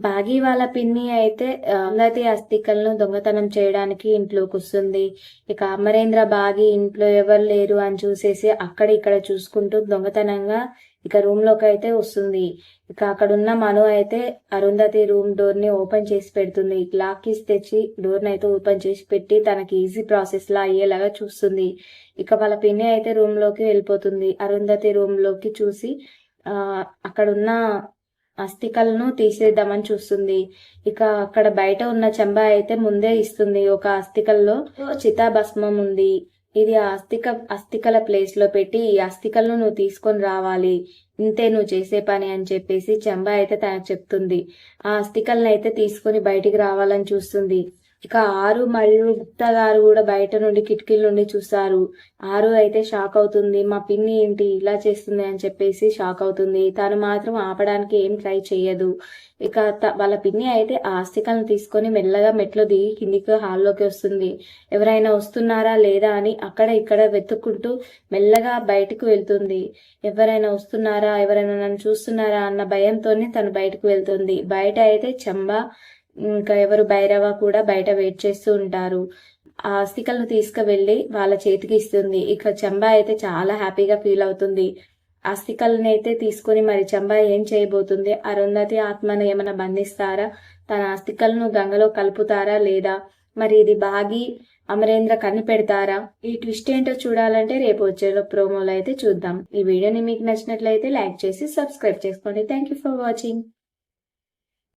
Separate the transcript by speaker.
Speaker 1: బాగీ వాళ్ళ పిన్ని అయితే అరుంధతి అస్థికలను దొంగతనం చేయడానికి ఇంట్లోకొస్తుంది. ఇక అమరేంద్ర బాగీ ఇంట్లో ఎవరు లేరు అని చూసేసి అక్కడ ఇక్కడ చూసుకుంటూ దొంగతనంగా ఇక రూమ్ లోకి అయితే వస్తుంది. ఇక అక్కడున్న మను అయితే అరుంధతి రూమ్ డోర్ ని ఓపెన్ చేసి పెడుతుంది. లాక్ కీస్ తెచ్చి డోర్ ని అయితే ఓపెన్ చేసి పెట్టి తనకి ఈజీ ప్రాసెస్ లా అయ్యేలాగా చూస్తుంది. ఇక వాళ్ళ పిన్ని అయితే రూమ్ లోకి వెళ్ళిపోతుంది. అరుంధతి రూమ్ లోకి చూసి అక్కడున్న అస్థికలను తీసేద్దామని చూస్తుంది. ఇక అక్కడ బయట ఉన్న చెంబ అయితే ముందే ఇస్తుంది. ఒక అస్థికల్లో చితాభస్మం ఉంది, ఇది ఆ అస్థికల ప్లేస్ లో పెట్టి ఈ అస్థికలను నువ్వు తీసుకొని రావాలి, ఇంతే నువ్వు చేసే పని అని చెప్పేసి చెంబ అయితే తనకు చెప్తుంది. ఆ అస్థికలను అయితే తీసుకొని బయటికి రావాలని చూస్తుంది. ఇక ఆరు మరియు గుప్తా గారు కూడా బయట నుండి కిటికీల నుండి చూస్తారు. ఆరు అయితే షాక్ అవుతుంది. మా పిన్ని ఏంటి ఇలా చేస్తుంది అని చెప్పేసి షాక్ అవుతుంది. తను మాత్రం ఆపడానికి ఏం ట్రై చెయ్యదు. ఇక వాళ్ళ పిన్ని అయితే ఆ అస్థికలను తీసుకొని మెల్లగా మెట్లు దిగి కిందికి హాల్లోకి వస్తుంది. ఎవరైనా వస్తున్నారా లేదా అని అక్కడ ఇక్కడ వెతుక్కుంటూ మెల్లగా బయటకు వెళ్తుంది. ఎవరైనా వస్తున్నారా, ఎవరైనా నన్ను చూస్తున్నారా అన్న భయంతోనే తను బయటకు వెళ్తుంది. బయట అయితే చంబా ఇంకా ఎవరు భైరవ కూడా బయట వెయిట్ చేస్తూ ఉంటారు. ఆ అస్థికలను తీసుకువెళ్ళి వాళ్ళ చేతికి ఇస్తుంది. ఇక చంబా అయితే చాలా హ్యాపీగా ఫీల్ అవుతుంది. అస్థికలను అయితే తీసుకుని మరి చంబా ఏం చేయబోతుంది? అరుంధతి ఆత్మను ఏమైనా బంధిస్తారా? తన అస్థికలను గంగలో కలుపుతారా లేదా? మరి ఇది బాగి అమరేంద్ర కనిపెడతారా? ఈ ట్విస్ట్ ఏంటో చూడాలంటే రేపు వచ్చే ప్రోమోలో అయితే చూద్దాం. ఈ వీడియోని మీకు నచ్చినట్లయితే లైక్ చేసి సబ్స్క్రైబ్ చేసుకోండి. Thank you for watching.